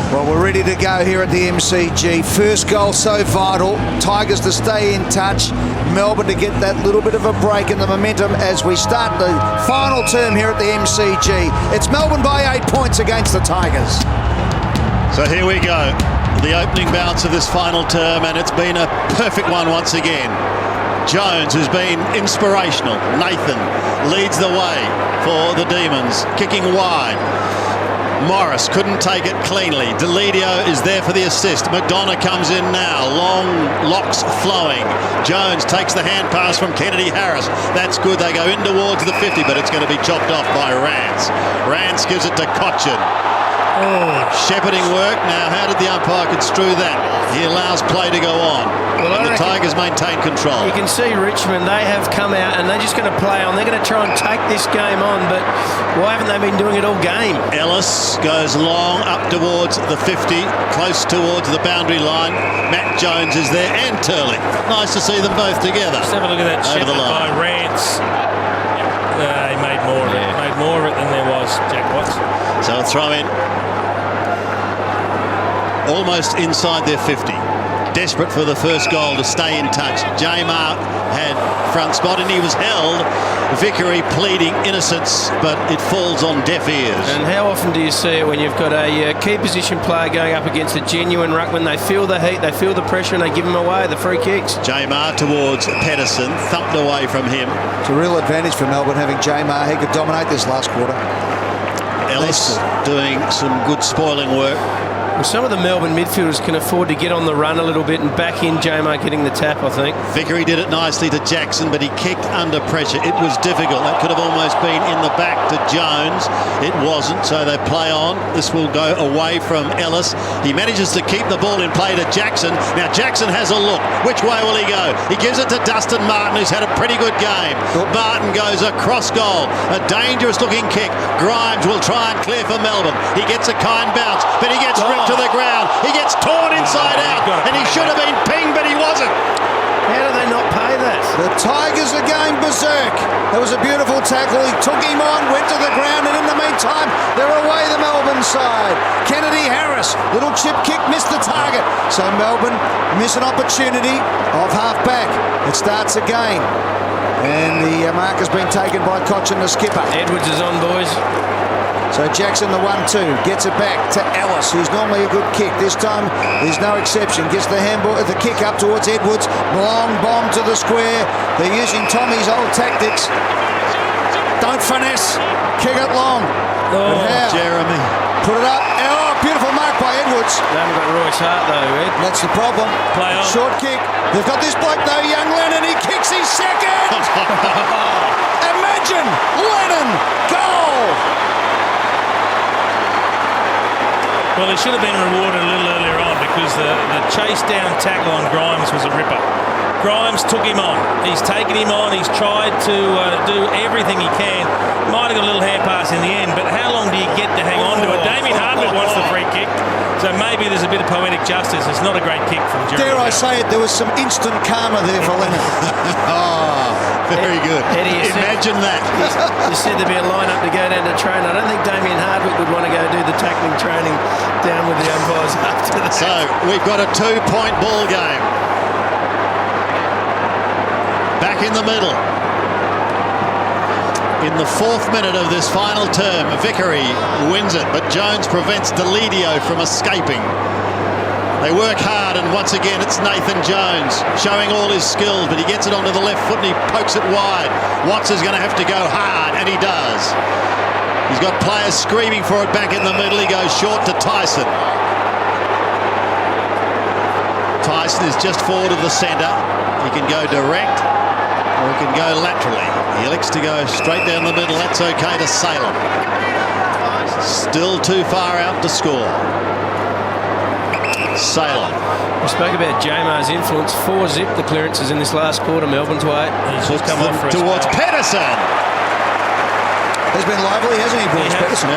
Well, we're ready to go here at the MCG. First goal so vital. Tigers to stay in touch. Melbourne to get that little bit of a break in the momentum as we start the final term here at the MCG. It's Melbourne by 8 points against the Tigers. So here we go. The opening bounce of this final term, and it's been a perfect one once again. Jones, who's been inspirational. Nathan leads the way for the Demons, kicking wide. Morris couldn't take it cleanly. Deledio is there for the assist. McDonough comes in now. Long locks flowing. Jones takes the hand pass from Kennedy Harris. That's good. They go in towards the 50, but it's going to be chopped off by Rance. Rance gives it to Cochin. Oh, shepherding work. Now, how did the umpire construe that? He allows play to go on. Well, and the Tigers maintain control. You can see Richmond, they have come out and they're just going to play on. They're going to try and take this game on, but why haven't they been doing it all game? Ellis goes long up towards the 50, close towards the boundary line. Matt Jones is there, and Turley. Nice to see them both together. Just have a look at that shepherd by Rance. He made more of it. Made more of it than there was, Jack Watts. So a throw in. Almost inside their 50. Desperate for the first goal to stay in touch. Jamar had front spot and he was held. Vickery pleading innocence, but it falls on deaf ears. And how often do you see it when you've got a key position player going up against a genuine ruckman? They feel the heat, they feel the pressure, and they give him away, the free kicks. Jamar towards Pedersen, thumped away from him. It's a real advantage for Melbourne having Jamar. He could dominate this last quarter. Ellis doing some good spoiling work. Well, some of the Melbourne midfielders can afford to get on the run a little bit and back in Jamar getting the tap, I think. Vickery did it nicely to Jackson, but he kicked under pressure. It was difficult. That could have almost been in the back to Jones. It wasn't, so they play on. This will go away from Ellis. He manages to keep the ball in play to Jackson. Now Jackson has a look. Which way will he go? He gives it to Dustin Martin, who's had a pretty good game. Martin goes across goal. A dangerous looking kick. Grimes will try and clear for Melbourne. He gets a kind bounce, but he gets ripped to the ground. He gets torn inside out, and he should have been pinged, but he wasn't. How do they not pay that? The Tigers are going berserk. That was a beautiful tackle. He took him on, went to the ground, and in the meantime, they're away the Melbourne side. Kennedy Harris, little chip kick, missed the target. So Melbourne miss an opportunity of half back. It starts again. And the mark has been taken by Cochin, the skipper. Edwards is on, boys. So Jackson, the 1-2, gets it back to Ellis, who's normally a good kick. This time, there's no exception. Gets the handball, the kick up towards Edwards. Long bomb to the square. They're using Tommy's old tactics. Don't finesse. Kick it long. Oh, Jeremy. Put it up. Oh, beautiful mark by Edwards. They haven't got Royce Hart, though, Ed. That's the problem. Play on. Short kick. They've got this bloke, though, young Lennon. He kicks his second. Imagine Lennon. Goal. Well, he should have been rewarded a little earlier on because the chase down tackle on Grimes was a ripper. Grimes took him on. He's taken him on. He's tried to do everything he can. Might have got a little hand pass in the end, but how long do you get to hang on to it? Damien Hardwick wants the free kick, so maybe there's a bit of poetic justice. It's not a great kick from Jeremy. Dare I say it, there was some instant karma there for Lennon. Very good. Eddie, imagine that. You said there'd be a line-up to go down to train. I don't think Damien Hardwick would want to go do the tackling training down with the umpires after that. So we've got a 2-point ball game. Back in the middle. In the 4th minute of this final term, Vickery wins it, but Jones prevents Deledio from escaping. They work hard, and once again it's Nathan Jones showing all his skills, but he gets it onto the left foot and he pokes it wide. Watts is going to have to go hard, and he does. He's got players screaming for it back in the middle. He goes short to Tyson. Tyson is just forward of the centre. He can go direct, or he can go laterally. He elects to go straight down the middle. That's okay to Salem. Still too far out to score. Salem. We spoke about Jamar's influence. 4-zip the clearances in this last quarter. Melbourne to 8. He's just come off for us towards Pedersen. He's been lively, hasn't he, Bruce Pedersen?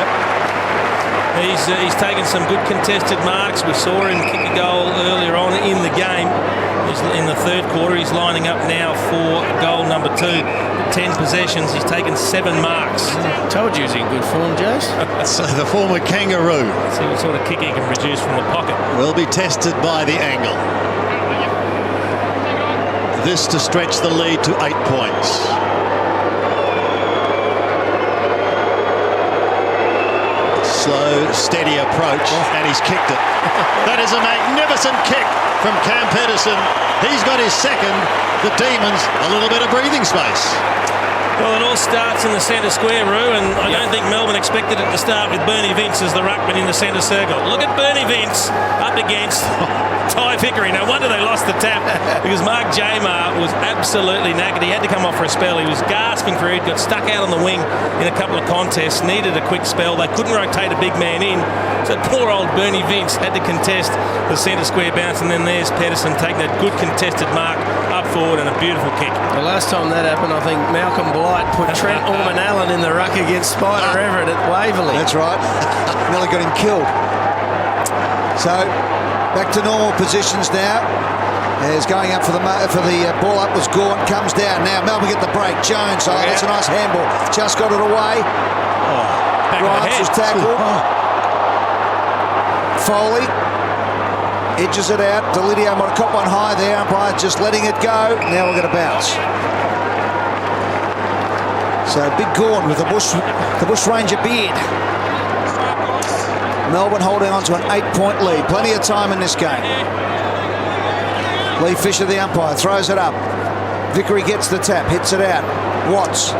He's taken some good contested marks. We saw him kick a goal earlier on in the game. in the third quarter. He's lining up now for goal number 2. 10 possessions. He's taken 7 marks. Told you he's in good form, Jace. So the former Kangaroo See what sort of kick he can produce from the pocket. will be tested by the angle. This to stretch the lead to 8 points. Slow, steady approach, and he's kicked it. That is a magnificent kick from Cam Pedersen. He's got his second. The Demons, a little bit of breathing space. Well, it all starts in the centre square, Roo, and I don't think Melbourne expected it to start with Bernie Vince as the ruckman in the centre circle. Look at Bernie Vince up against Ty Vickery. No wonder they lost the tap, because Mark Jamar was absolutely knackered. He had to come off for a spell. He was gasping for it, got stuck out on the wing in a couple of contests, needed a quick spell. They couldn't rotate a big man in, so poor old Bernie Vince had to contest the centre square bounce, and then there's Pedersen taking a good contested mark up forward and a beautiful kick. The last time that happened, I think Malcolm Blight put Trent Orman-Allen in the ruck against Spider Everett at Waverley. That's right. Nearly got him killed. So back to normal positions now. As going up for the ball up was Gaunt, comes down. Now Melbourne get the break. Jones, that's a nice handball. Just got it away. Grimes was tackled. Foley edges it out. Delidio might have caught one high there. Umpire just letting it go. Now we're going to bounce. So big Gaunt with the Bush Ranger beard. Melbourne holding on to an 8-point lead. Plenty of time in this game. Lee Fisher, the umpire, throws it up. Vickery gets the tap, hits it out. Watts.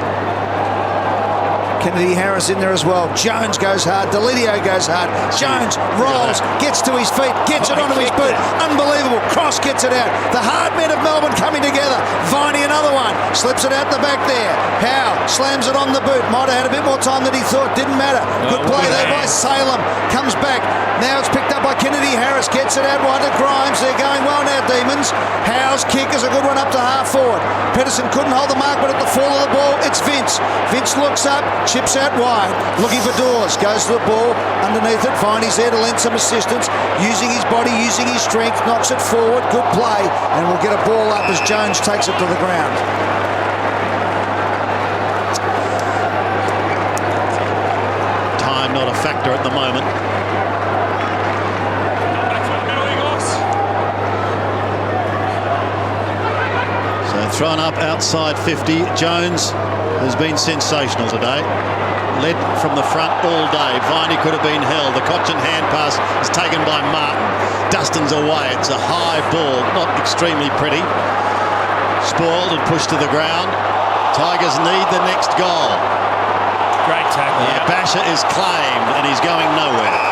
Kennedy Harris in there as well. Jones goes hard. Delidio goes hard. Jones rolls, gets to his feet, gets it onto his boot. Unbelievable. Cross gets it out. The hard men of Melbourne coming together. Viney another one. Slips it out the back there. Howe slams it on the boot. Might have had a bit more time than he thought. Didn't matter. Good play there by Salem. Comes back. Now it's picked up by Kennedy Harris. Gets it out wide to Grimes. They're going well now, Demons. Howe's kick is a good one up to half forward. Pedersen couldn't hold the mark, but at the fall of the ball, it's Vince. Vince looks up. Chips out wide, looking for Dawes, goes to the ball, underneath it, Viney's there to lend some assistance, using his body, using his strength, knocks it forward, good play, and we'll get a ball up as Jones takes it to the ground. Time not a factor at the moment. So thrown up outside 50. Jones has been sensational today. Led from the front all day. Viney could have been held. The Cochin hand pass is taken by Martin. Dustin's away. It's a high ball, not extremely pretty. Spoiled and pushed to the ground. Tigers need the next goal. Great tackle. Yeah, Basher is claimed and he's going nowhere.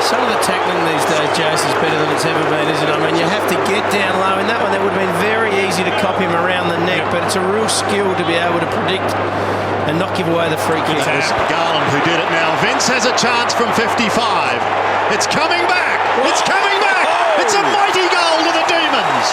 Some of the tackling these days, Jace, is better than it's ever been, isn't it? I mean, you have to get down low. In that one, that would have been very easy to cop him around the neck, but it's a real skill to be able to predict and not give away the free kick. That was Garland who did it now. Vince has a chance from 55. It's coming back. It's coming back. It's a mighty goal to the Demons.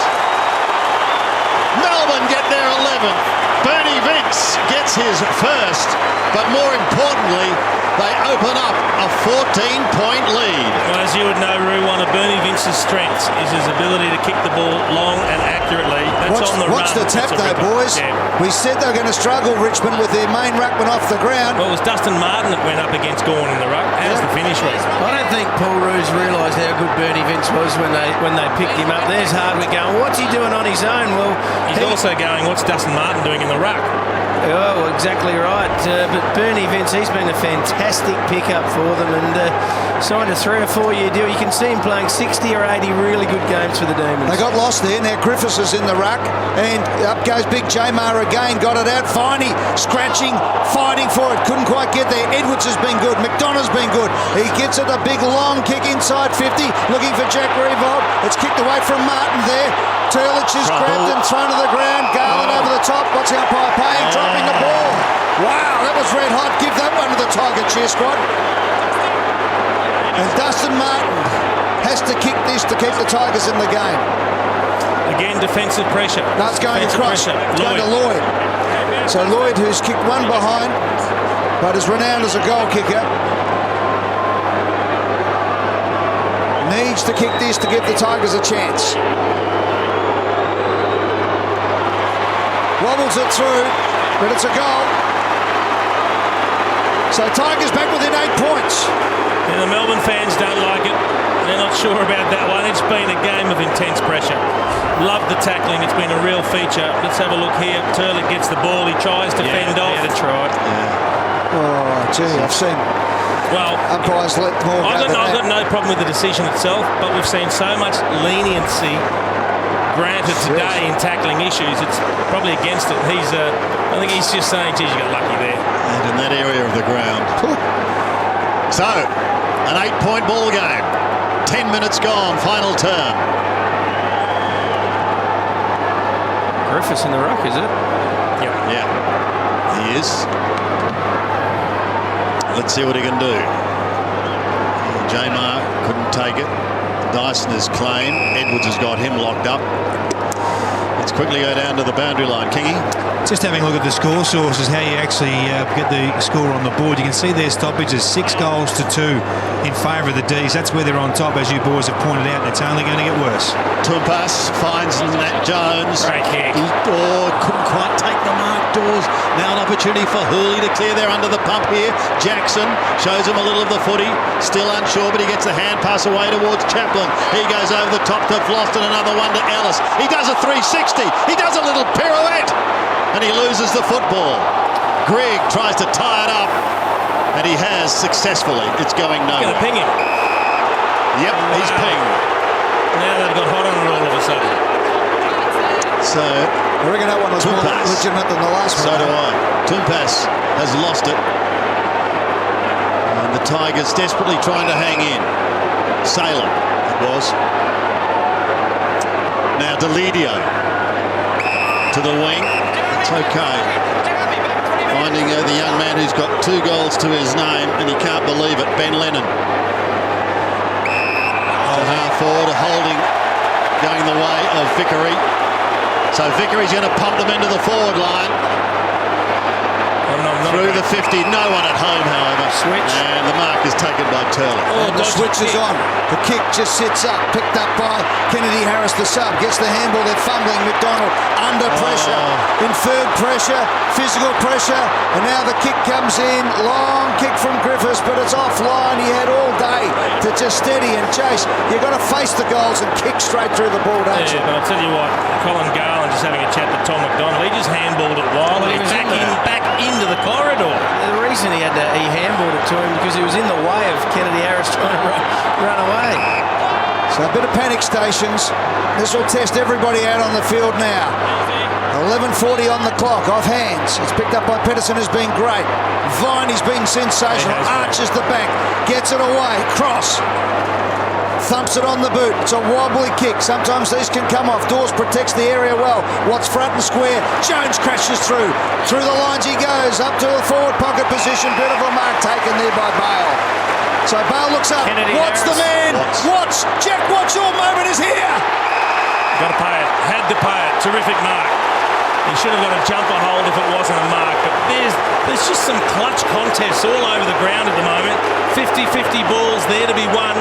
Melbourne get their 11th. Bernie Vince gets his first, but more importantly, they open up a 14-point lead. Well, as you would know, Roo, one of Bernie Vince's strengths is his ability to kick the ball long and accurately. That's on the run. Watch the tap though, boys. Yeah. We said they were going to struggle, Richmond, with their main ruckman off the ground. Well, it was Dustin Martin that went up against Gawn in the ruck. How's the finish, Roo? I don't think Paul Roos realised how good Bernie Vince was when they picked him up. There's Hardwick going, what's he doing on his own? Well, he's also going, what's Dustin Martin doing in the ruck? Oh, exactly right. But Bernie Vince, he's been a fantastic pickup for them and signed a 3 or 4 year deal. You can see him playing 60 or 80 really good games for the Demons. They got lost there. Now Griffiths is in the ruck and up goes Big Jamar again. Got it out. Viney scratching, fighting for it. Couldn't quite get there. Edwards has been good. McDonough's been good. He gets it, a big long kick inside 50. Looking for Jack Revolt. It's kicked away from Martin there. Turlich is grabbed and thrown to the ground. Garland over the top. What's the umpire paying? Dropping the ball. Wow, that was red hot. Give that one to the Tiger cheer squad. And Dustin Martin has to kick this to keep the Tigers in the game. Again, defensive pressure. No, it's going across. It's going to Lloyd. So Lloyd, who's kicked one behind, but is renowned as a goal kicker, needs needs to kick this to give the Tigers a chance. Wobbles it through, but it's a goal. So Tigers back within 8 points. And the Melbourne fans don't like it. They're not sure about that one. It's been a game of intense pressure. Love the tackling. It's been a real feature. Let's have a look here. Turley gets the ball. He tries to fend off. Yeah, that's right. Yeah. Oh, gee, I've seen umpires let more go than I've got no problem with the decision itself, but we've seen so much leniency granted today in tackling issues. It's probably against it. I think he's just saying, geez, you got lucky there. And in that area of the ground. So, an 8-point ball game. 10 minutes gone, final term. Griffiths in the ruck, is it? Yep. Yeah, he is. Let's see what he can do. J-Mar couldn't take it. Dyson is claimed. Edwards has got him locked up. Let's quickly go down to the boundary line. Kingy? Just having a look at the score sources, how you actually get the score on the board. You can see their stoppages, 6 goals to 2 in favour of the D's. That's where they're on top, as you boys have pointed out, and it's only going to get worse. Tumpas finds Nat Jones. Great kick. Couldn't quite take the mark. Dawes. Now an opportunity for Hurley to clear there under the pump here. Jackson shows him a little of the footy. Still unsure, but he gets the hand pass away towards Chaplin. He goes over the top to Floston, another one to Ellis. He does a 360. He does a little pirouette. And he loses the football. Grigg tries to tie it up, and he has successfully. It's going nowhere. Going to ping him. Yep, he's pinged. Now they've got hot on it all of a sudden. So I reckon that one was more legitimate than the last one. So do I. Tumpas has lost it. And the Tigers desperately trying to hang in. Salem, it was. Now Deledio to the wing. It's okay. Finding the young man who's got 2 goals to his name, and he can't believe it. Ben Lennon. To half forward, holding, going the way of Vickery. So Vickery's going to pump them into the forward line. Through the 50, no one at home, however. Switch. And the mark is taken by Turley. And the switch is on. The kick just sits up. Picked up by Kennedy Harris, the sub. Gets the handball. They're fumbling. McDonald under pressure. Inferred pressure. Physical pressure. And now the kick comes in. Long kick from Griffiths, but it's offline. He had all day to just steady and chase. You've got to face the goals and kick straight through the ball, don't you? But I'll tell you what, Colin Garland just having a chat with Tom McDonald. He just handballed it wildly back into the corridor. The reason he handballed it to him because he was in the way of Kennedy Harris trying to run away. So a bit of panic stations. This will test everybody out on the field now. 11:40 on the clock, off hands. It's picked up by Pedersen, who's been great. Viney's been sensational. Arches the back, gets it away, cross. Thumps it on the boot. It's a wobbly kick. Sometimes these can come off. Dawes protects the area well. Watts front and square. Jones crashes through. Through the lines he goes. Up to the forward pocket position. Beautiful mark taken there by Bale. So Bale looks up. Watts the man. Watts. Jack Watts, your moment is here. Got to pay it. Had to pay it. Terrific mark. He should have got a jumper hold if it wasn't a mark. But there's just some clutch contests all over the ground at the moment. 50-50 balls there to be won.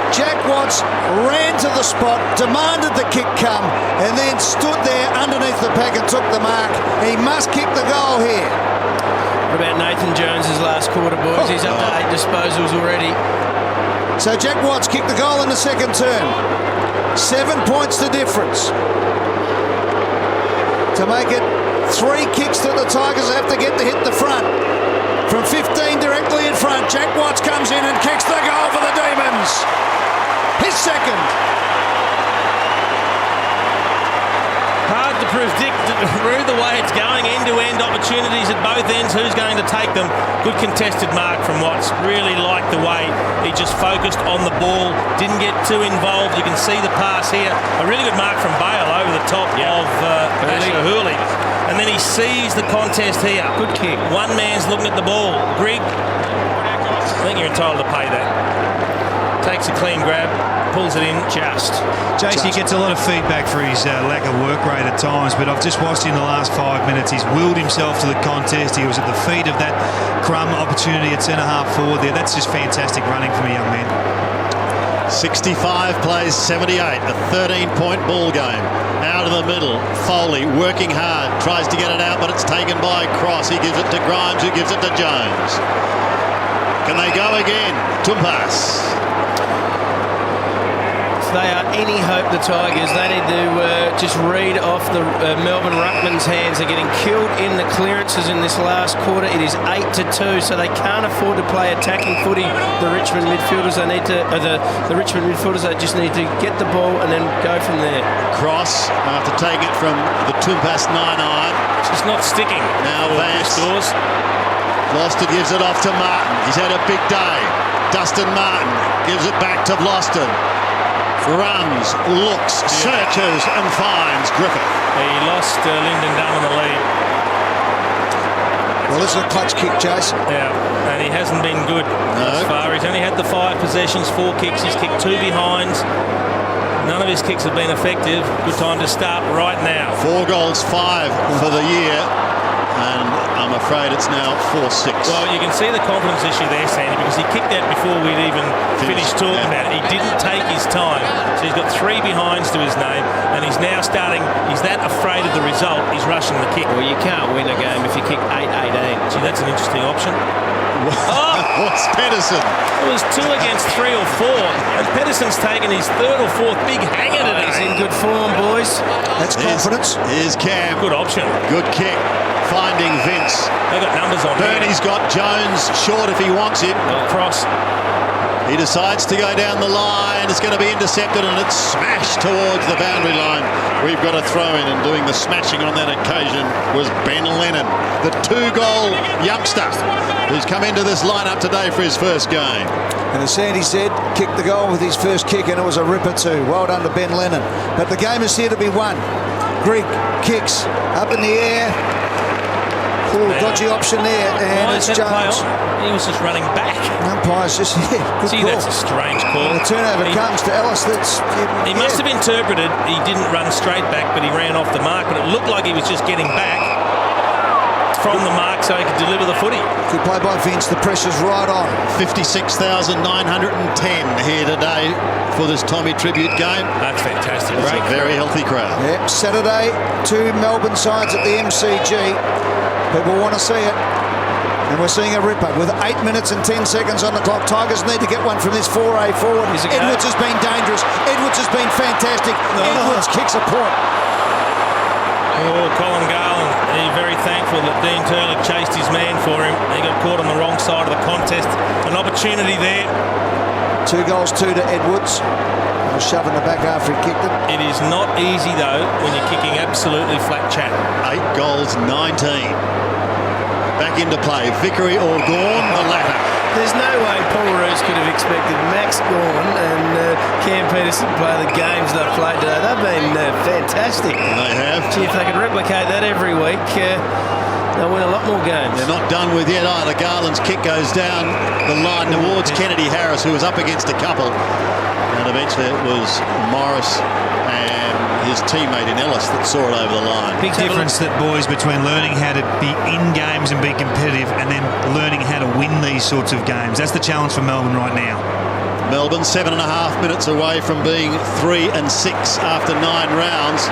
Jack Watts ran to the spot, demanded the kick come, and then stood there underneath the pack and took the mark. He must kick the goal here. What about Nathan Jones's last quarter, boys? He's up to 8 disposals already. So Jack Watts kicked the goal in the second term. 7 points the difference. To make it 3 kicks that the Tigers have to get to hit the front. From 15 directly in front, Jack Watts comes in and kicks the goal for the Demons. His second. Hard to predict through the way it's going, end-to-end opportunities at both ends. Who's going to take them? Good contested mark from Watts. Really liked the way he just focused on the ball, didn't get too involved. You can see the pass here. A really good mark from Bale over the top of Hurley. And then he sees the contest here. Good kick. One man's looking at the ball. Grigg, I think you're entitled to pay that. Takes a clean grab, pulls it in just. JC gets a lot of feedback for his lack of work rate at times, but I've just watched him the last 5 minutes. He's willed himself to the contest. He was at the feet of that Crum opportunity at centre half forward there. That's just fantastic running from a young man. 65 plays 78, a 13-point ball game. Out of the middle, Foley working hard, tries to get it out, but it's taken by Cross. He gives it to Grimes, who gives it to Jones. Can they go again? Tumpas. If they are any hope, the Tigers, they need to just read off the Melbourne ruckman's hands. They're getting killed in the clearances in this last quarter. It is 8-2, so they can't afford to play attacking footy. The Richmond midfielders, they need to. The Richmond midfielders, they just need to get the ball and then go from there. Cross after taking it from the Tumpas 9-iron. It's not sticking. Now Vance scores. Vlosten gives it off to Martin. He's had a big day. Dustin Martin gives it back to Vlosten. Runs, looks, searches and finds Griffith. He lost Lyndon Dunn in the lead. Well, this is a clutch kick, Jace. Yeah, and he hasn't been good thus far. He's only had the 5 possessions, 4 kicks. He's kicked 2 behinds. None of his kicks have been effective. Good time to start right now. 4 goals, 5 for the year. And I'm afraid it's now 4-6. Well, you can see the confidence issue there, Sandy, because he kicked that before we'd even finished talking about it. He didn't take his time. So he's got 3 behinds to his name, and he's now starting, he's that afraid of the result, he's rushing the kick. Well, you can't win a game if you kick 8-18. Gee, that's an interesting option. What's Pedersen? It was 2 against 3 or 4, and Pedersen's taken his 3rd or 4th big hanger today. He's in good form, boys. That's confidence. Here's Cam. Good option. Good kick. Finding Vince. They got numbers on here. Bernie's got Jones short if he wants it. Cross. He decides to go down the line. It's going to be intercepted and it's smashed towards the boundary line. We've got a throw in, and doing the smashing on that occasion was Ben Lennon, the 2-goal youngster who's come into this lineup today for his first game. And as Sandy said, kicked the goal with his first kick, and it was a ripper too. Well done to Ben Lennon. But the game is here to be won. Grigg kicks up in the air. Ooh, dodgy option there, and it's Jones. He was just running back. Umpire's just, good See, call. that's a strange call. And the turnover comes to Ellis. He must have interpreted he didn't run straight back, but he ran off the mark. But it looked like he was just getting back from the mark so he could deliver the footy. Good play by Vince. The pressure's right on. 56,910 here today for this Tommy tribute game. That's fantastic. It's a very healthy crowd. Yep, Saturday, 2 Melbourne sides at the MCG. People want to see it. And we're seeing a ripper with 8 minutes and 10 seconds on the clock. Tigers need to get one from this 4A forward. Edwards has been dangerous. Edwards has been fantastic. Edwards kicks a point. Oh, Colin Garland, he's very thankful that Dean Turley chased his man for him. He got caught on the wrong side of the contest. An opportunity there. 2 goals, 2 to Edwards. He was shoving the back after he kicked it. It is not easy, though, when you're kicking absolutely flat chat. 8 goals, 19. Back into play. Vickery or Gawn, the latter. There's no way Paul Roos could have expected Max Gawn and Cam Pedersen to play the games they've played today. They've been fantastic. They have. Gee, if they could replicate that every week, they'll win a lot more games. They're not done with yet either. Garland's kick goes down the line towards Kennedy Harris, who was up against a couple. And eventually it was Morris and his teammate in Ellis that saw it over the line. Big difference, that boys, between learning how to be in games and be competitive and then learning how to win these sorts of games. That's the challenge for Melbourne right now. Melbourne 7.5 minutes away from being 3-6 after 9 rounds.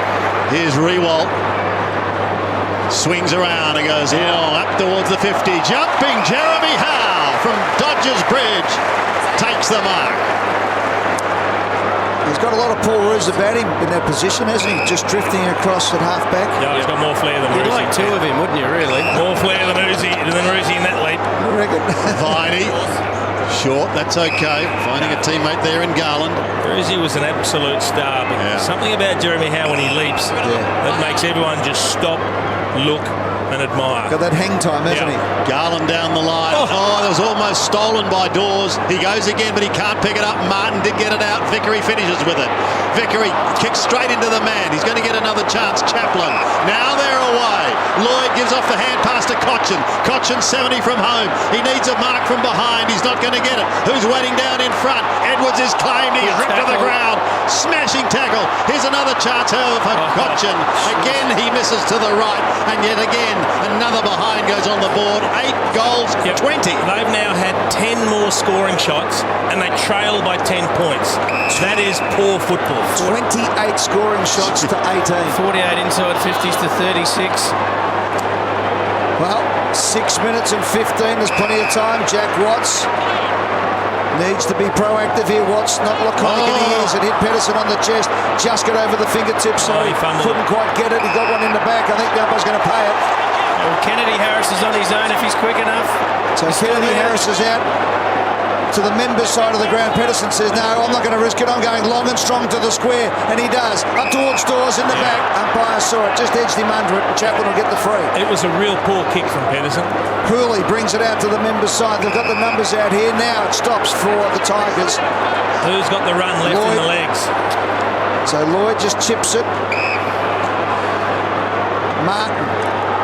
Here's Rewalt. Swings around and goes up towards the 50. Jumping Jeremy Howe from Dodgers Bridge takes the mark. He's got a lot of Paul Roos about him in that position, hasn't he? Just drifting across at half-back. Yeah, he's got more flair than You'd Roosy. like 2 of him, wouldn't you, really? More flair than Roosy in that leap. I reckon. Viney. Short, that's okay. Finding a teammate there in Garland. Roosy was an absolute star, but something about Jeremy Howe when he leaps that makes everyone just stop, look, and admire. Got that hang time, hasn't he? Garland down the line. It was almost stolen by Dawes. He goes again, but he can't pick it up. Martin did get it out. Vickery finishes with it. Vickery kicks straight into the man. He's going to get another chance. Chaplin. Now they're away. Lloyd gives off the hand pass to Cochin. Cochin 70 from home. He needs a mark from behind. He's not going to get it. Who's waiting down in front? Edwards Edwards is claimed. He's ripped to the ground. Smashing tackle. Here's another chance for Cochin. Again, he misses to the right. And yet again, another behind goes on the board. 8 goals, 20. They've now had 10 more scoring shots and they trail by 10 points. That is poor football. 28 scoring shots to 18. 48 inside 50s to 36. Well, 6 minutes and 15. There's plenty of time. Jack Watts needs to be proactive here. Watts not laconic and he is. It hit Pedersen on the chest. Just got over the fingertips. So he fumbled. Couldn't quite get it. He got one in the back. I think the umpire's going to pay it. Well, Kennedy Harris is on his own if he's quick enough. So Kennedy Harris is out to the members' side of the ground. Pedersen says, no, I'm not going to risk it. I'm going long and strong to the square. And he does. Up towards Dawes in the back. Umpire saw it. Just edged him under it. And Chaplin will get the free. It was a real poor kick from Pedersen. Hooley brings it out to the members' side. They've got the numbers out here. Now it stops for the Tigers. Who's got the run left in the legs? So Lloyd just chips it. Martin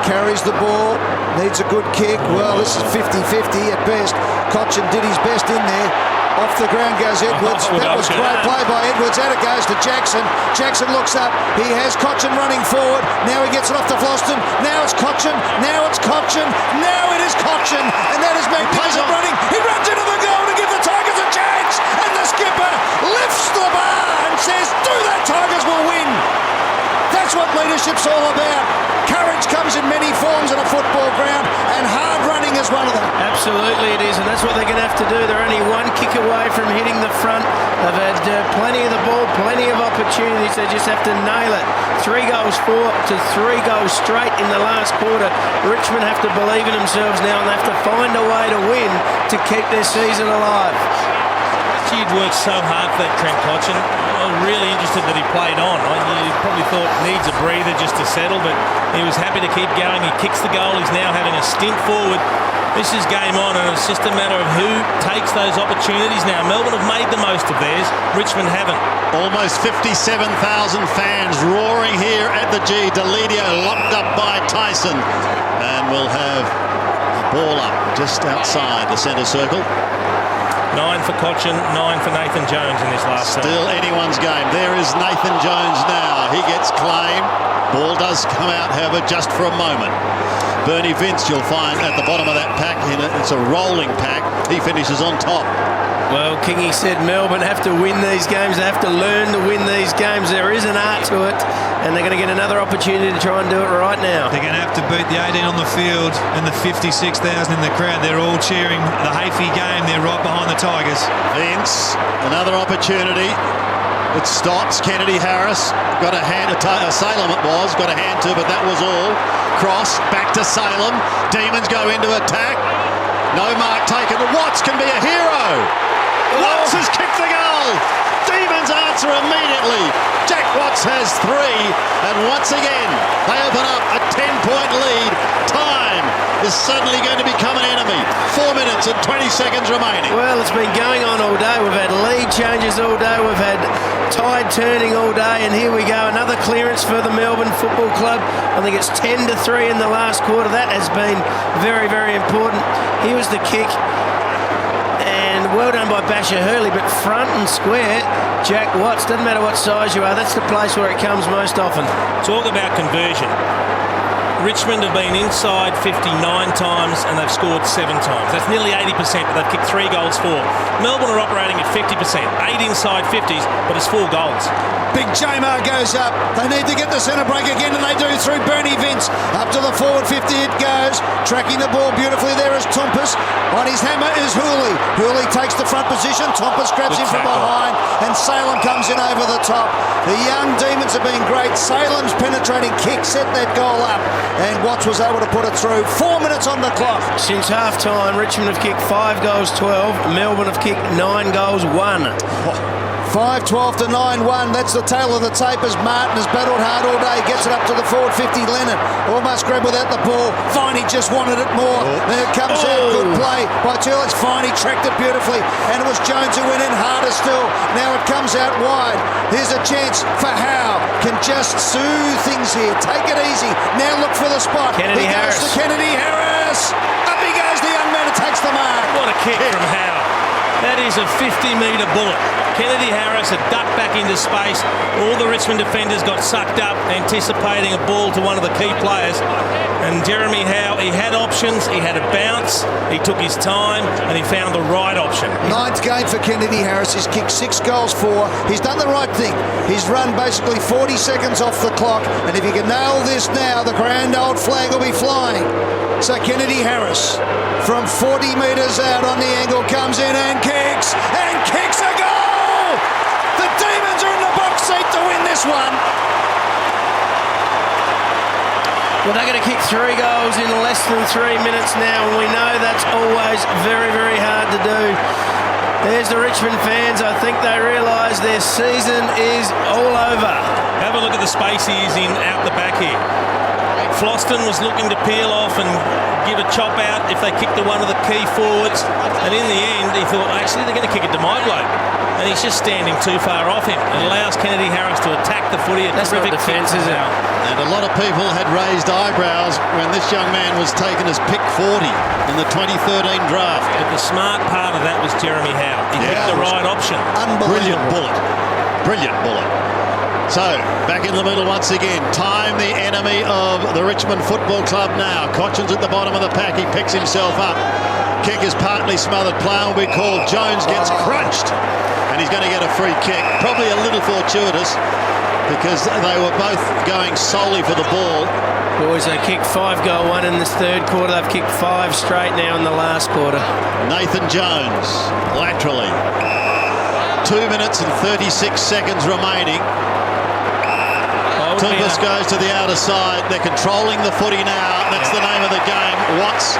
carries the ball. Needs a good kick. Well, this is 50-50 at best. Cochin did his best in there. Off the ground goes Edwards. That was great play by Edwards. Out it goes to Jackson. Jackson looks up. He has Cochin running forward. Now he gets it off to Floston. Now it's Cochin. Now it's Cochin. Now it is Cochin. And that is magnificent running. He runs into the goal to give the Tigers a chance. And the skipper lifts the bar and says, do that, Tigers will win. That's what leadership's all about. Courage comes in many forms in a football ground, and hard running is one of them. Absolutely it is, and that's what they're going to have to do. They're only one kick away from hitting the front. They've had plenty of the ball, plenty of opportunities. They just have to nail it. 3 goals for to 3 goals straight in the last quarter. Richmond have to believe in themselves now, and they have to find a way to win to keep their season alive. He'd worked so hard for that Trent Cochin. I was really interested that he played on. You probably thought needs a breather just to settle, but he was happy to keep going. He kicks the goal. He's now having a stint forward. This is game on, and it's just a matter of who takes those opportunities now. Melbourne have made the most of theirs. Richmond haven't. Almost 57,000 fans roaring here at the G. Deledio locked up by Tyson. And we'll have the ball up just outside the centre circle. 9 for Cochin, 9 for Nathan Jones in this last term. Still anyone's game. There is Nathan Jones now. He gets claimed. Ball does come out, however, just for a moment. Bernie Vince, you'll find at the bottom of that pack. It's a rolling pack. He finishes on top. Well, Kingy said Melbourne have to win these games. They have to learn to win these games. There is an art to it, and they're going to get another opportunity to try and do it right now. They're going to have to beat the 18 on the field and the 56,000 in the crowd. They're all cheering the Hafey game. They're right behind the Tigers. Vince, another opportunity. It stops. Kennedy Harris got a hand. Salem it was. Got a hand to, but that was all. Cross back to Salem. Demons go into attack. No mark taken. Watts can be a hero. Watts has kicked the goal. Demons answer immediately. Jack Watts has 3, and once again they open up a 10-point lead. Time is suddenly going to become an enemy. 4 minutes and 20 seconds remaining. Well, it's been going on all day. We've had lead changes all day. We've had tide turning all day, and here we go. Another clearance for the Melbourne Football Club. I think it's 10-3 in the last quarter. That has been very, very important. Here was the kick. And well done by Basher Hurley, but front and square, Jack Watts, doesn't matter what size you are, that's the place where it comes most often. Talk about conversion. Richmond have been inside 59 times and they've scored 7 times. That's nearly 80%, but they've kicked 3 goals for. Melbourne are operating at 50%, 8 inside 50s, but it's 4 goals. Big Jamar goes up. They need to get the centre break again, and they do through Bernie Vince. Up to the forward 50 it goes. Tracking the ball beautifully there is Tompus. On his hammer is Hooley. Hooley takes the front position. Tompus grabs him from behind, and Salem comes in over the top. The young Demons have been great. Salem's penetrating kick set that goal up, and Watts was able to put it through. 4 minutes on the clock. Since half-time, Richmond have kicked 5 goals, 12. Melbourne have kicked 9 goals, 1. 5-12 to 9-1. That's the tail of the tape as Martin has battled hard all day. Gets it up to the forward 50. Lennon almost grabbed without the ball. Finey just wanted it more. Then it comes out. Good play by Turlich. Finey tracked it beautifully. And it was Jones who went in harder still. Now it comes out wide. Here's a chance for Howe. Can just soothe things here. Take it easy. Now look for the spot. Kennedy Harris. Goes to Kennedy Harris. Up he goes, the young man, and takes the mark. What a kick from Howe. That is a 50-metre bullet. Kennedy Harris had ducked back into space. All the Richmond defenders got sucked up, anticipating a ball to one of the key players. And Jeremy Howe, he had options, he had a bounce, he took his time, and he found the right option. 9th game for Kennedy Harris. He's kicked 6 goals, 4. He's done the right thing. He's run basically 40 seconds off the clock, and if he can nail this now, the grand old flag will be flying. So Kennedy Harris, from 40 metres out on the angle, comes in and kicks a goal! The Demons are in the box seat to win this one. Well, they're going to kick 3 goals in less than 3 minutes now, and we know that's always very, very hard to do. There's the Richmond fans. I think they realise their season is all over. Have a look at the space he is in out the back here. Floston was looking to peel off and give a chop out if they kicked to one of the key forwards, and in the end he thought, actually they're going to kick it to my bloke, and he's just standing too far off him. It allows Kennedy Harris to attack the footy. That's not defence, is it? And a lot of people had raised eyebrows when this young man was taken as pick 40 in the 2013 draft. But the smart part of that was Jeremy Howe. He picked the right option. Brilliant bullet. Brilliant bullet. So, back in the middle once again. Time the enemy of the Richmond Football Club now. Cochin's at the bottom of the pack. He picks himself up. Kick is partly smothered. Play will be called. Jones gets crunched. And he's going to get a free kick. Probably a little fortuitous, because they were both going solely for the ball. Boys, they kicked 5 goal 1 in this 3rd quarter. They've kicked 5 straight now in the last quarter. Nathan Jones, laterally. 2 minutes and 36 seconds remaining. Tulpas goes to the outer side. They're controlling the footy now. That's the name of the game. Watts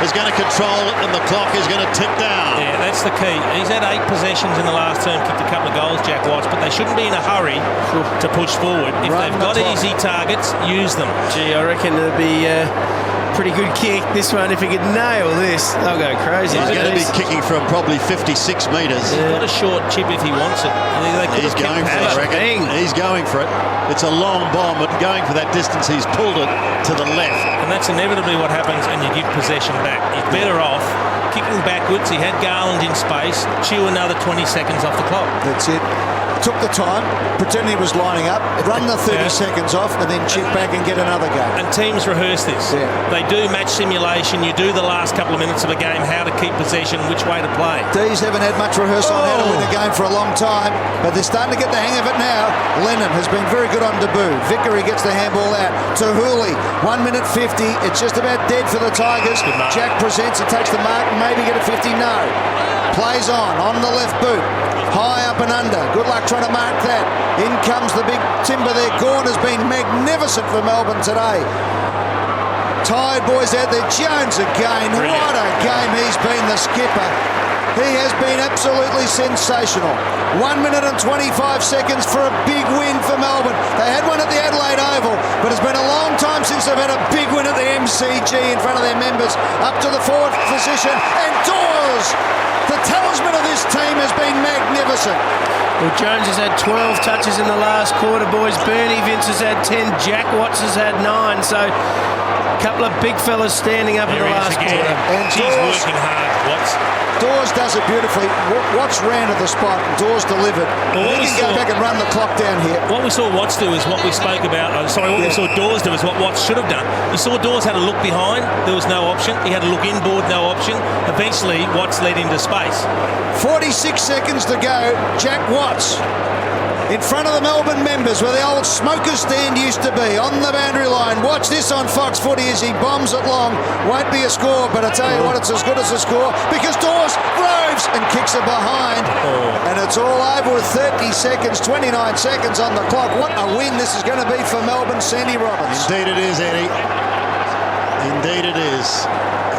is going to control it, and the clock is going to tick down. Yeah, that's the key. He's had 8 possessions in the last term, kicked a couple of goals, Jack Watts, but they shouldn't be in a hurry to push forward. If they've got easy targets, use them. Gee, I reckon it'll be a pretty good kick, this one. If he could nail this, they'll go crazy. He's going to be kicking from probably 56 metres. He's got a short chip if he wants it. He's going for it, I reckon. He's going for it. It's a long bomb, but going for that distance, he's pulled it to the left. And that's inevitably what happens, and you give possession back. He's better off kicking backwards. He had Garland in space. Chew another 20 seconds off the clock. That's it. Took the time, pretending he was lining up, run the 30 seconds off, and then chip back and get another go. And teams rehearse this. Yeah. They do match simulation. You do the last couple of minutes of a game, how to keep possession, which way to play. D's haven't had much rehearsal on how to win a game for a long time, but they're starting to get the hang of it now. Lennon has been very good on debut. Vickery gets the handball out to Hooley. 1 minute 50. It's just about dead for the Tigers. Jack presents, he takes the mark, maybe get a 50. No. Plays on the left boot. High up and under. Good luck trying to mark that. In comes the big timber there. Gawn has been magnificent for Melbourne today. Tired boys out there. Jones again. Brilliant. What a game he's been, the skipper. He has been absolutely sensational. 1 minute and 25 seconds for a big win for Melbourne. They had one at the Adelaide Oval, but it's been a long time since they've had a big win at the MCG in front of their members. Up to the forward position, and Dawes, the talisman of this team, has been magnificent. Well, Jones has had 12 touches in the last quarter, boys. Bernie Vince has had 10. Jack Watts has had 9. So a couple of big fellas standing up in the last quarter. And He's working hard, Watts. Dawes does it beautifully. Watts ran to the spot and Dawes delivered. Well, He can go back and run the clock down here. What we saw Watts do is what we spoke about. We saw Dawes do is what Watts should have done. You saw Dawes had a look behind. There was no option. He had a look inboard, no option. Eventually, Watts led into space. 46 seconds to go. Jack Watts in front of the Melbourne members where the old smokers stand used to be, on the boundary line. Watch this on Fox Footy as he bombs it long. Won't be a score, but I tell you what, it's as good as a score because Dawes roves and kicks it behind. And it's all over with 30 seconds, 29 seconds on the clock. What a win this is going to be for Melbourne, Sandy Roberts. Indeed it is, Eddie. Indeed it is.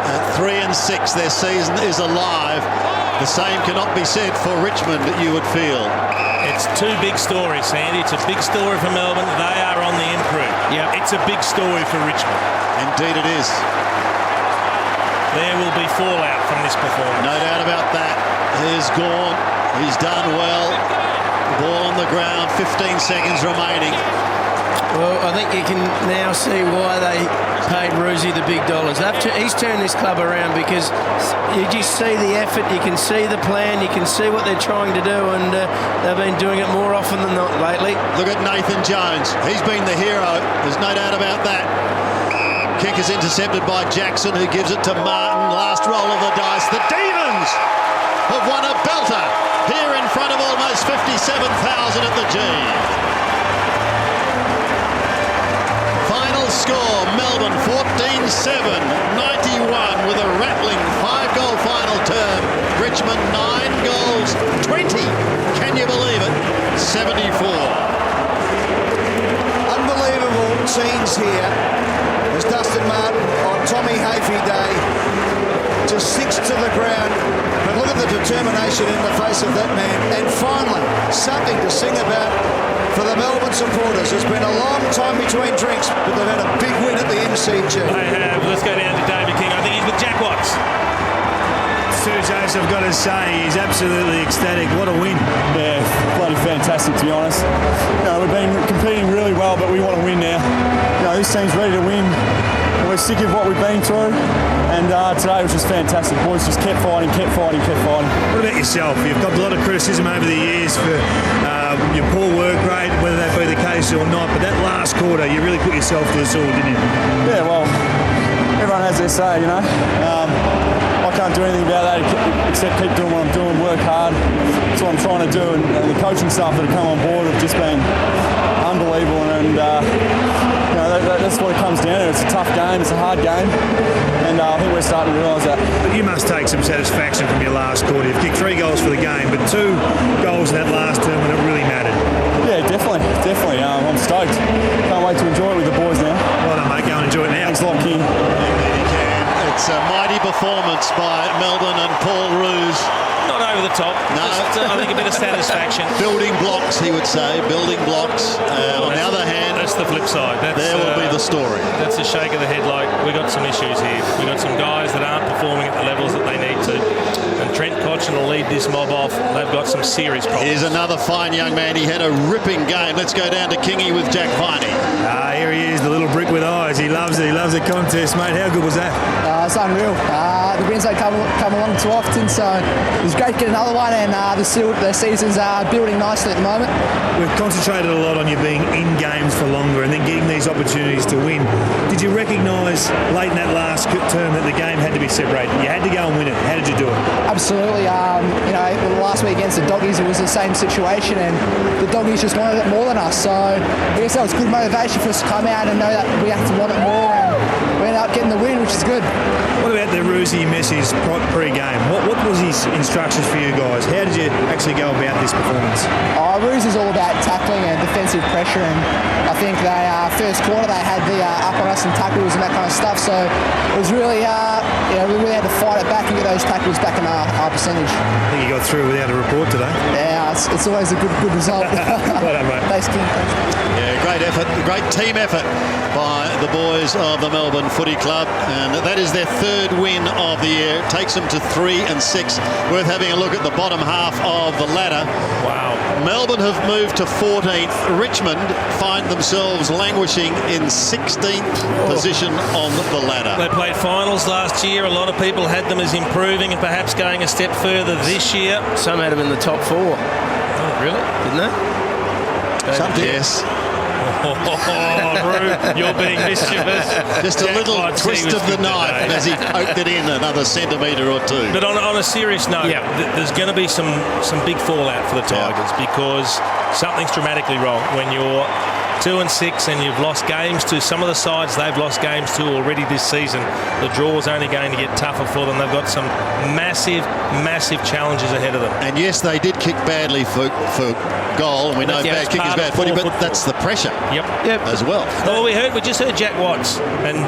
At 3 and 6, their season is alive. The same cannot be said for Richmond, you would feel. It's 2 big stories, Sandy. It's a big story for Melbourne. They are on the improve. Yeah. It's a big story for Richmond. Indeed it is. There will be fallout from this performance. No doubt about that. Here's Gawn. He's done well. Ball on the ground, 15 seconds remaining. Well, I think you can now see why they paid Roosie the big dollars. He's turned this club around because you just see the effort, you can see the plan, you can see what they're trying to do, and they've been doing it more often than not lately. Look at Nathan Jones. He's been the hero. There's no doubt about that. Kick is intercepted by Jackson, who gives it to Martin. Last roll of the dice. The Demons have won a belter here in front of almost 57,000 at the G. Final score, Melbourne 14-7, 91 with a rattling 5-goal final term. Richmond 9 goals, 20. Can you believe it? 74. Unbelievable scenes here as Dustin Martin on Tommy Hafey Day just sinks to the ground. But look at the determination in the face of that man. And finally, something to sing about for the Melbourne supporters. It's been a long time between drinks, but they've had a big win at the MCG. They have. Let's go down to David King. I think he's with Jack Watts. Sir Jace, I've got to say, he's absolutely ecstatic. What a win. Yeah, bloody fantastic, to be honest. We've been competing really well, but we want to win now. This team's ready to win. We're sick of what we've been through, and today was just fantastic. Boys just kept fighting. What about yourself? You've got a lot of criticism over the years for your poor work rate, whether that be the case or not, but that last quarter, you really put yourself to the sword, didn't you? Yeah, well, everyone has their say, I can't do anything about that except keep doing what I'm doing, work hard. That's what I'm trying to do, and the coaching staff that have come on board have just been unbelievable, and that's what it comes down to. It's a tough game, it's a hard game, and I think we're starting to realise that. But you must take some satisfaction from your last quarter. You've kicked 3 goals for the game, but 2 goals in that last term when it really mattered. Yeah, definitely. I'm stoked. Can't wait to enjoy it with the boys now. Well done, mate. Go and enjoy it now. Thanks a lot, King. It's a mighty performance by Melbourne and Paul Roos. Not over the top. No. Just, I think a bit of satisfaction. Building blocks, he would say. Building blocks. On the other hand, that's the flip side. There will be the story. That's a shake of the head. Like, we got some issues here. We got some guys that aren't performing at the levels that they need to. And Trent Cotchin will lead this mob off. They've got some serious problems. Here's another fine young man. He had a ripping game. Let's go down to Kingy with Jack Viney. Here he is, the little brick with eyes. He loves it. He loves the contest, mate. How good was that? It's unreal. The wins don't come along too often, so it was great to get another one, and the season's building nicely at the moment. We've concentrated a lot on you being in games for longer and then getting these opportunities to win. Did you recognise late in that last term that the game had to be separated? You had to go and win it. How did you do it? Absolutely. Last week against the Doggies, it was the same situation, and the Doggies just wanted it more than us. So I guess that was good motivation for us to come out and know that we have to want it more, and we ended up getting the win, which is good. What about the Roosie message pre-game? What was his instructions for you guys? How did you actually go about this performance? Roosie's all about tackling and defensive pressure, and I think they first quarter they had the up on us and tackles and that kind of stuff. So it was really, we really had to fight it back and get those tackles back in our percentage. I think you got through without a report today. Yeah, it's always a good result. Well done, mate. Thanks, King. Yeah, great effort, great team effort by the boys of the Melbourne Footy Club, and that is their 3rd win of the year. It takes them to 3-6. Worth having a look at the bottom half of the ladder. Wow. Melbourne have moved to 14th. Richmond find themselves languishing in 16th position on the ladder. They played finals last year. A lot of people had them as improving and perhaps going a step further this year. Some had them in the top 4. Oh, really? Didn't they? Some yes. Roo, you're being mischievous. Just a little twist of the knife as he poked it in another centimetre or 2. But on a serious note, there's going to be some big fallout for the Tigers because something's dramatically wrong when you're 2-6 and you've lost games to some of the sides they've lost games to already this season. The draw's only going to get tougher for them. They've got some massive challenges ahead of them. And yes, they did kick badly for goal, and we know bad kick is bad footy, but that's the pressure as well. Well, we just heard Jack Watts and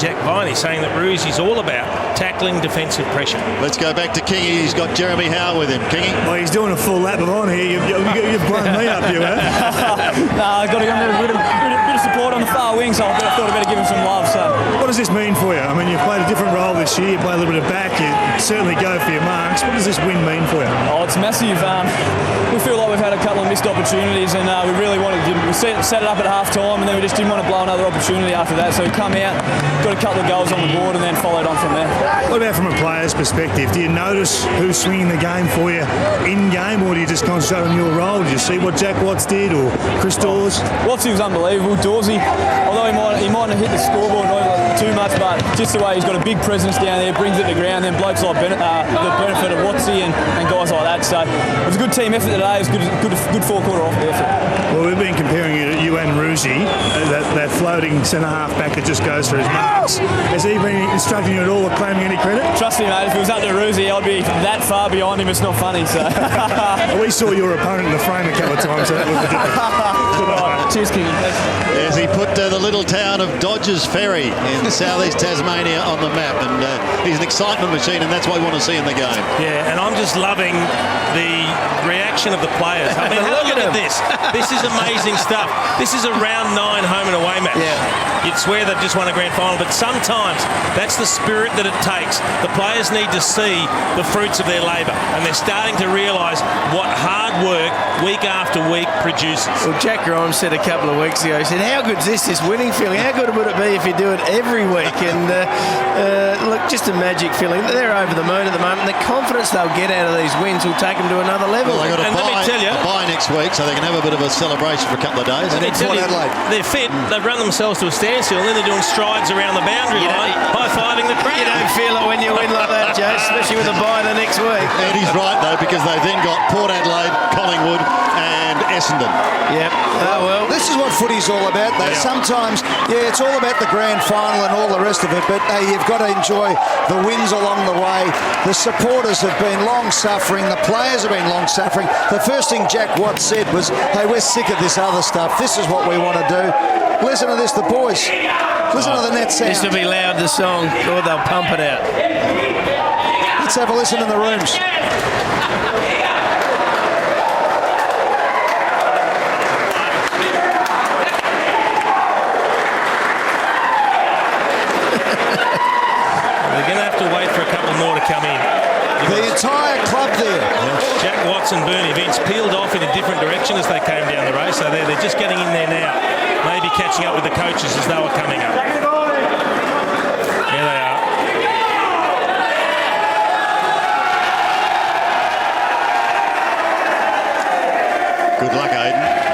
Jack Viney saying that Roosie's all about tackling defensive pressure. Let's go back to Kingy. He's got Jeremy Howe with him. Kingy? Well, he's doing a full lap of on here. You've blown me up, you have. I've got to give him a bit of support on the far wing, so I thought I'd better give him some love. So, what does this mean for you? I mean, you've played a different role this year. You play a little bit of back. You certainly go for your marks. What does this win mean for you? it's massive. We feel like we've had a couple of missed opportunities, and we really wanted to set it up at half time, and then we just didn't want to blow another opportunity after that. So we come out, got a couple of goals on the board, and then followed on from there. What about from a player's perspective? Do you notice who's swinging the game for you in game, or do you just concentrate on your role? Did you see what Jack Watts did, or Chris Dawes? Wattsy was unbelievable. Dawsey, although he might not hit the scoreboard too much, but just the way he's got a big presence down there, brings it to ground. Then blokes like the benefit of Wattsy and guys like that. So it was a good team effort today. It was good four-quarter effort. Well, we've been comparing you and Ruzi, that floating centre half back that just goes for his marks. Has he been instructing you at all or claiming any credit? Trust me, mate. If it was up to Ruzi, I'd be that far behind him. It's not funny. So we saw your opponent in the frame a couple of times. So that was right. Cheers, King. As he put the little town of Dodgers Ferry in southeast Tasmania on the map, and he's an excitement machine, and that's what we want to see in the game. Yeah, and I'm just loving the reaction of the players. I mean, look at this. This is amazing stuff. This is a round 9 home and away match. Yeah. You'd swear they've just won a grand final, but sometimes that's the spirit that it takes. The players need to see the fruits of their labour, and they're starting to realise what hard work week after week produces. Well, Jack Grimes said a couple of weeks ago, he said, how good's this winning feeling? How good would it be if you do it every week? And look, just a magic feeling. They're over the moon at the moment. The confidence they'll get out of these wins will take them to another level. Well, they've got And let me tell you, a bye next week, so they can have a bit of a celebration for a couple of days. Let me tell you, they're fit. They've run themselves to a standstill, and then they're doing strides around the boundary line, high-fiving the crowd. You don't feel it when you win like that, Joe, especially with a bye the next week. And he's right, though, because they've then got Port Adelaide, Collingwood and Essendon. Yep. Oh, well. This is what footy's all about, though. Yeah. Sometimes, it's all about the grand final and all the rest of it, but you've got to enjoy the wins along the way. The supporters have been long-suffering. The players have been long-suffering. The first thing Jack Watts said was, hey, we're sick of this other stuff. This is what we want to do. Listen to this, the boys. Listen to the net sound. This will be loud, the song, or they'll pump it out. Let's have a listen in the rooms. They're going to have to wait for a couple more to come in. The entire club there. Jack Watts and Bernie Vince peeled off in a different direction as they came down the race, so they're just getting in there now. Maybe catching up with the coaches as they were coming up. Here they are. Good luck, Aiden.